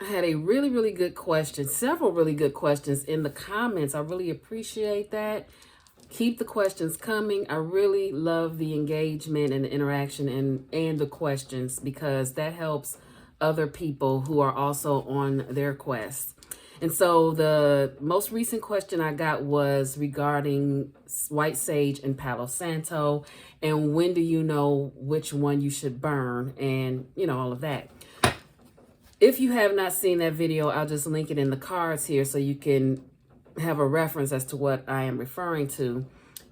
I had a really, really good question, several really good questions in the comments. I really appreciate that. Keep the questions coming. I really love the engagement and the interaction and the questions, because that helps other people who are also on their quest. And so the most recent question I got was regarding white sage and Palo Santo, and when do you know which one you should burn, and all of that. If you have not seen that video, I'll just link it in the cards here so you can have a reference as to what I am referring to.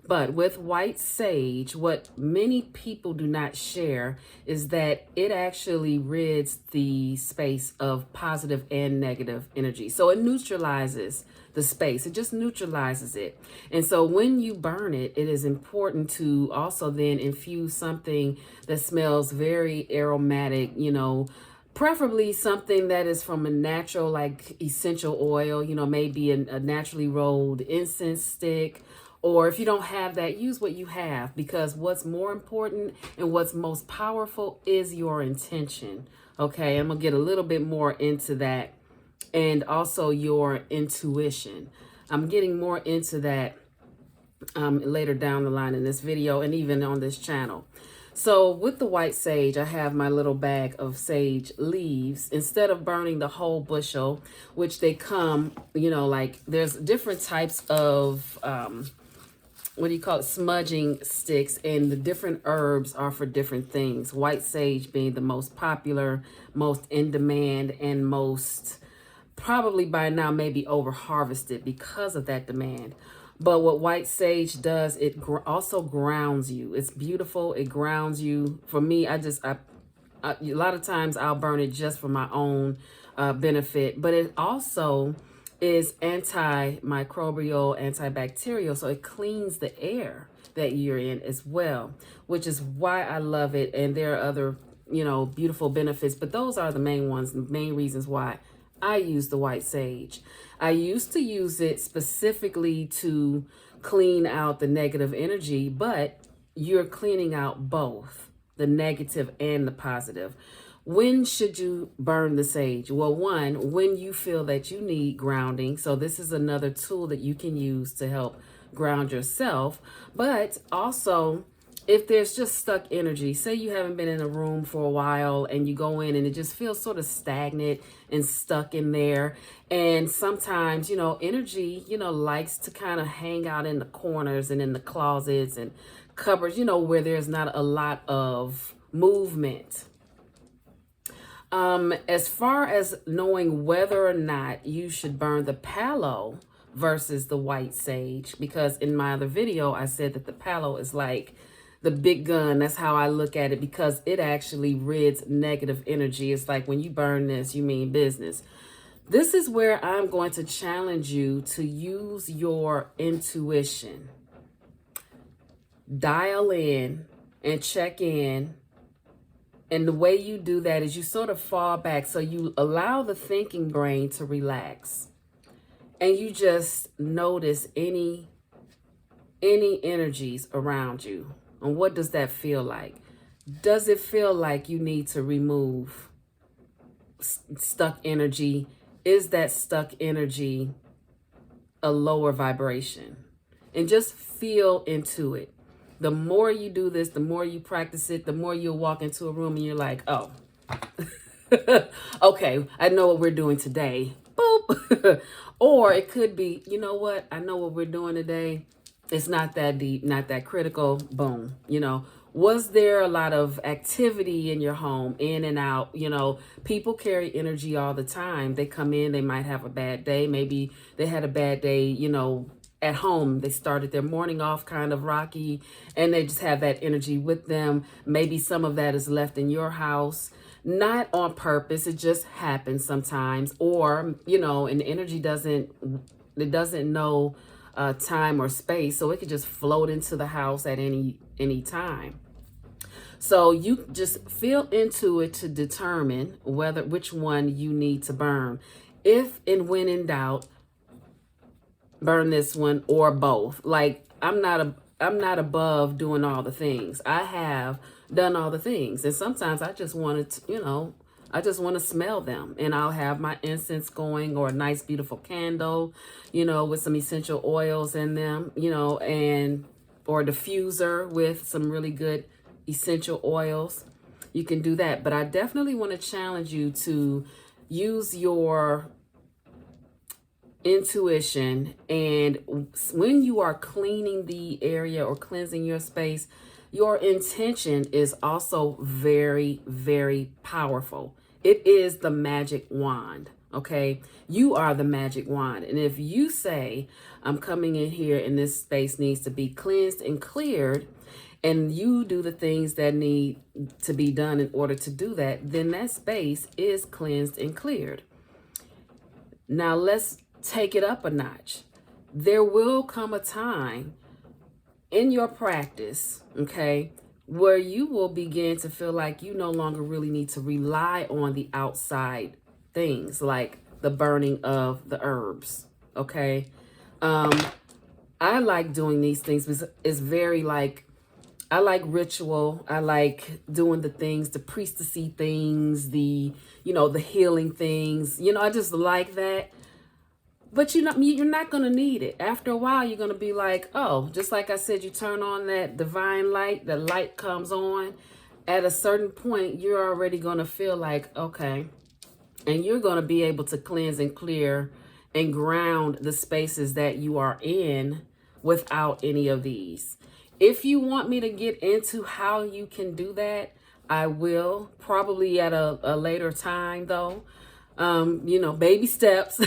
But with white sage, what many people do not share is that it actually rids the space of positive and negative energy. So it neutralizes the space. It just neutralizes it. And so when you burn it, it is important to also then infuse something that smells very aromatic, preferably something that is from a natural, like essential oil, maybe a naturally rolled incense stick. Or if you don't have that, use what you have, because what's more important and what's most powerful is your intention. Okay, I'm going to get a little bit more into that, and also your intuition. I'm getting more into that later down the line in this video and even on this channel. So with the white sage, I have my little bag of sage leaves. Instead of burning the whole bushel, which they come, like there's different types of, smudging sticks, and the different herbs are for different things. White sage being the most popular, most in demand, and most probably by now maybe over harvested because of that demand. But what white sage does, it also grounds you. It's beautiful. It grounds you. For me, a lot of times I'll burn it just for my own benefit. But it also is antimicrobial, antibacterial. So it cleans the air that you're in as well, which is why I love it. And there are other, beautiful benefits. But those are the main ones, the main reasons why I use the white sage. I used to use it specifically to clean out the negative energy, but you're cleaning out both the negative and the positive. When should you burn the sage? Well, one, when you feel that you need grounding. So this is another tool that you can use to help ground yourself, but also if there's just stuck energy, say you haven't been in a room for a while and you go in and it just feels sort of stagnant and stuck in there. And sometimes, energy, likes to kind of hang out in the corners and in the closets and cupboards, where there's not a lot of movement. As far as knowing whether or not you should burn the palo versus the white sage, because in my other video, I said that the palo is like the big gun. That's how I look at it, because it actually rids negative energy. It's like when you burn this, you mean business. This is where I'm going to challenge you to use your intuition. Dial in and check in. And the way you do that is you sort of fall back. So you allow the thinking brain to relax. And you just notice any energies around you. And what does that feel like? Does it feel like you need to remove stuck energy? Is that stuck energy a lower vibration? And just feel into it. The more you do this, the more you practice it, the more you'll walk into a room and you're like, oh, okay, I know what we're doing today. Boop. Or it could be, you know what? I know what we're doing today. It's not that deep, not that critical. Boom. Was there a lot of activity in your home, in and out? People carry energy all the time. They come in, they might have a bad day. Maybe they had a bad day, at home. They started their morning off kind of rocky, and they just have that energy with them. Maybe some of that is left in your house, not on purpose. It just happens sometimes. Or, and energy doesn't know time or space, so it could just float into the house at any time. So you just feel into it to determine which one you need to burn. If and when in doubt, burn this one or both. Like I'm not above doing all the things. I have done all the things, and sometimes I just wanted to, I just want to smell them. And I'll have my incense going, or a nice, beautiful candle, you know, with some essential oils in them, you know, and or a diffuser with some really good essential oils. You can do that. But I definitely want to challenge you to use your intuition, and when you are cleaning the area or cleansing your space, your intention is also very, very powerful. It is the magic wand. Okay, you are the magic wand, and if you say, I'm coming in here and this space needs to be cleansed and cleared, and you do the things that need to be done in order to do that, then that space is cleansed and cleared. Now let's take it up a notch. There will come a time in your practice, okay, where you will begin to feel like you no longer really need to rely on the outside things like the burning of the herbs, okay? I like doing these things because it's very like, I like ritual. I like doing the things, the priestessy things, the, you know, the healing things. You know, I just like that. But you're not going to need it. After a while, you're going to be like, oh, just like I said, you turn on that divine light, the light comes on. At a certain point, you're already going to feel like, okay. And you're going to be able to cleanse and clear and ground the spaces that you are in without any of these. If you want me to get into how you can do that, I will, probably at a later time though. You know, baby steps.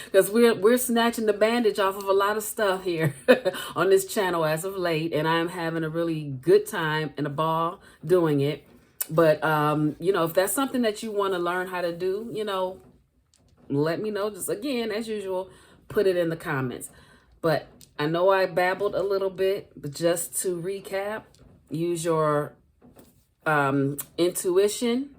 Because we're snatching the bandage off of a lot of stuff here on this channel as of late, and I'm having a really good time and a ball doing it. But you know, if that's something that you want to learn how to do, you know, let me know. Just again, as usual, put it in the comments. But I know I babbled a little bit, but just to recap, use your intuition,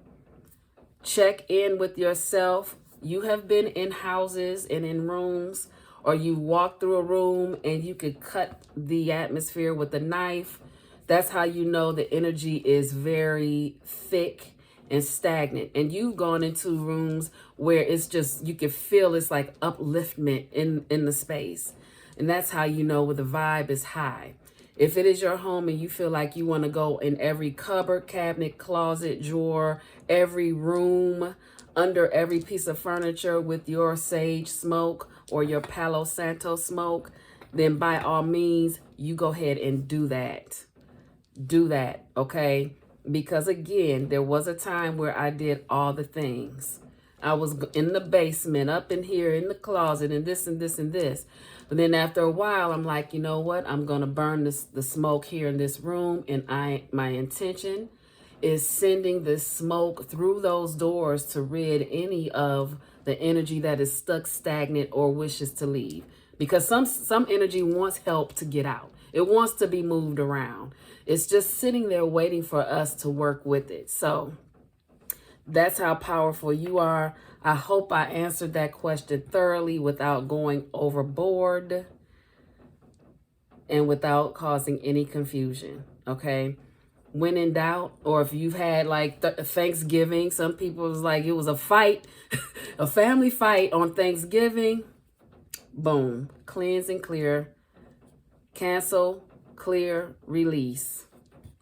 check in with yourself. You have been in houses and in rooms, or you walk through a room and you could cut the atmosphere with a knife. That's how you know the energy is very thick and stagnant. And you've gone into rooms where it's just, you can feel it's like upliftment in the space. And that's how you know where the vibe is high. If it is your home and you feel like you want to go in every cupboard, cabinet, closet, drawer, every room, under every piece of furniture with your sage smoke or your Palo Santo smoke, then by all means, you go ahead and do that. Do that, okay? Because again, there was a time where I did all the things. I was in the basement, up in here, in the closet, and this and this and this. But then after a while, I'm like, you know what? I'm going to burn the smoke here in this room, and my intention is sending this smoke through those doors to rid any of the energy that is stuck, stagnant, or wishes to leave. Because some energy wants help to get out. It wants to be moved around. It's just sitting there waiting for us to work with it. So that's how powerful you are. I hope I answered that question thoroughly without going overboard and without causing any confusion, okay? When in doubt, or if you've had like Thanksgiving, some people was like, it was a fight, a family fight on Thanksgiving. Boom, cleanse and clear, cancel, clear, release.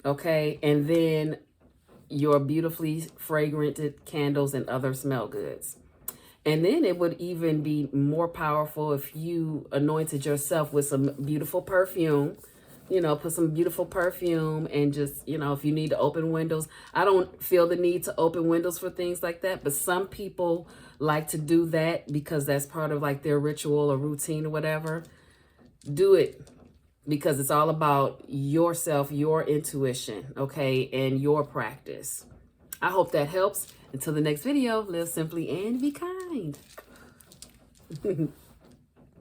Okay, and then your beautifully fragranted candles and other smell goods. And then it would even be more powerful if you anointed yourself with some beautiful perfume. You know, put some beautiful perfume, and just, you know, if you need to open windows. I don't feel the need to open windows for things like that, but some people like to do that because that's part of like their ritual or routine or whatever. Do it because it's all about yourself, your intuition, okay, and your practice. I hope that helps. Until the next video, live simply and be kind.